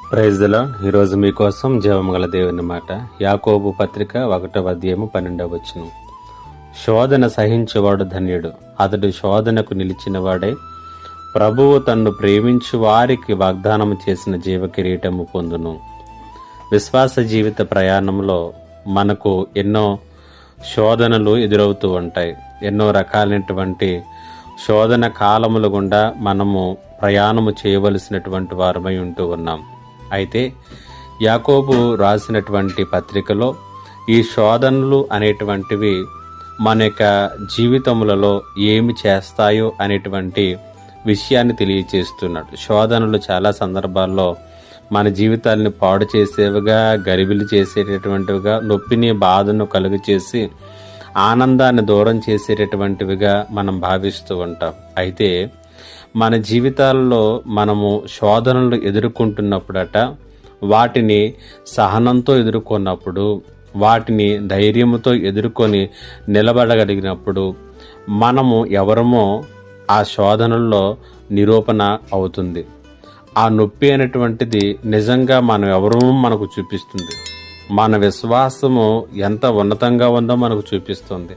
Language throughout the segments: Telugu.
Praise the lord. ఈరోజు మీకోసం జీవముగల దేవుని మాట. యాకోబు పత్రిక 1వ అధ్యాయము 12వ వచనం. శోధన సహించేవాడు ధన్యుడు, అతడు శోధనకు నిలిచిన వాడే. ప్రభువు తన్ను ప్రేమించు వారికి వాగ్దానం చేసిన జీవ కిరీటము పొందును. విశ్వాస జీవిత ప్రయాణంలో మనకు ఎన్నో శోధనలు ఎదురవుతూ ఉంటాయి. ఎన్నో రకాలైనటువంటి శోధన కాలముల గుండా మనము ప్రయాణము చేయవలసినటువంటి వారమై ఉంటూ ఉన్నాం. అయితే యాకోబు రాసినటువంటి పత్రికలో ఈ శోధనలు అనేటువంటివి మన యొక్క జీవితములలో ఏమి చేస్తాయో అనేటువంటి విషయాన్ని తెలియచేస్తున్నాడు. శోధనలు చాలా సందర్భాల్లో మన జీవితాలను పాడు చేసేవిగా, గరిబిలి చేసేటటువంటివిగా, నొప్పిని బాధను కలుగు చేసి ఆనందాన్ని దూరం చేసేటటువంటివిగా మనం భావిస్తూ ఉంటాం. అయితే మన జీవితాల్లో మనము శోధనలు ఎదుర్కొంటున్నప్పుడట, వాటిని సహనంతో ఎదుర్కొన్నప్పుడు, వాటిని ధైర్యంతో ఎదుర్కొని నిలబడగలిగినప్పుడు మనము ఎవరమో ఆ శోధనల్లో నిరూపణ అవుతుంది. ఆ నొప్పి అనేటువంటిది నిజంగా మనం ఎవరమో మనకు చూపిస్తుంది. మన విశ్వాసము ఎంత ఉన్నతంగా ఉందో మనకు చూపిస్తుంది.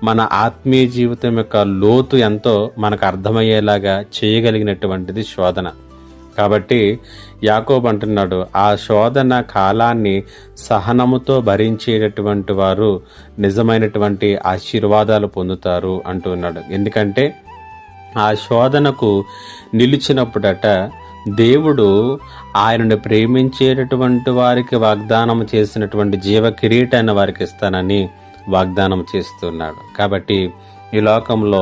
మన ఆత్మీయ జీవితం యొక్క లోతు ఎంతో మనకు అర్థమయ్యేలాగా చేయగలిగినటువంటిది శోధన. కాబట్టి యాకోబు అంటున్నాడు, ఆ శోధన కాలాన్ని సహనముతో భరించేటటువంటి వారు నిజమైనటువంటి ఆశీర్వాదాలు పొందుతారు అంటున్నాడు. ఎందుకంటే ఆ శోధనకు నిలిచినప్పుడట దేవుడు ఆయనను ప్రేమించేటటువంటి వారికి వాగ్దానం చేసినటువంటి జీవ కిరీటాన్ని వారికి ఇస్తానని వాగ్దానం చేస్తున్నాడు. కాబట్టి ఈ లోకంలో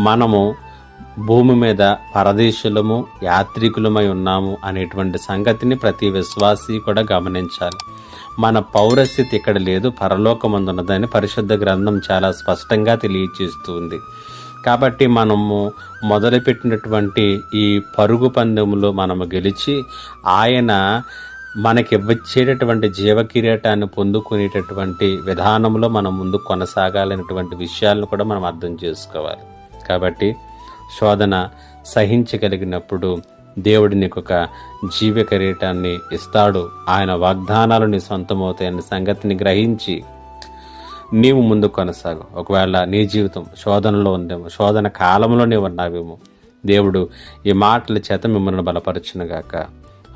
మనము భూమి మీద పరదేశులము, యాత్రికులమై ఉన్నాము అనేటువంటి సంగతిని ప్రతి విశ్వాసి కూడా గమనించాలి. మన పౌరస్థితి ఇక్కడ లేదు, పరలోకమందున్నదని పరిశుద్ధ గ్రంథం చాలా స్పష్టంగా తెలియచేస్తుంది. కాబట్టి మనము మొదలుపెట్టినటువంటి ఈ పరుగు పందెములో మనము గెలిచి ఆయన మనకివ్వచ్చేటటువంటి జీవ కిరీటాన్ని పొందుకునేటటువంటి విధానంలో మనం ముందు కొనసాగాలనేటువంటి విషయాలను కూడా మనం అర్థం చేసుకోవాలి. కాబట్టి శోధన సహించగలిగినప్పుడు దేవుడు నీకు ఒక జీవ కిరీటాన్ని ఇస్తాడు. ఆయన వాగ్దానాలు నీ సొంతమవుతాయన్న సంగతిని గ్రహించి నీవు ముందు కొనసాగు. ఒకవేళ నీ జీవితం శోధనలో ఉందేమో, శోధన కాలంలో నీవు ఉన్నావేమో, దేవుడు ఈ మాటల చేత మిమ్మల్ని బలపరచునుగాక.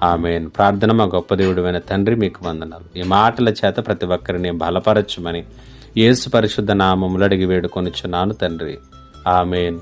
ఆమేన్. ప్రార్థన. మా గొప్ప దేవుడైన తండ్రి, మీకు వందనాలు. ఈ మాటల చేత ప్రతి ఒక్కరిని బలపరచుమని యేసు పరిశుద్ధ నామములో అడిగి వేడుకొనుచున్నాను తండ్రి. ఆమేన్.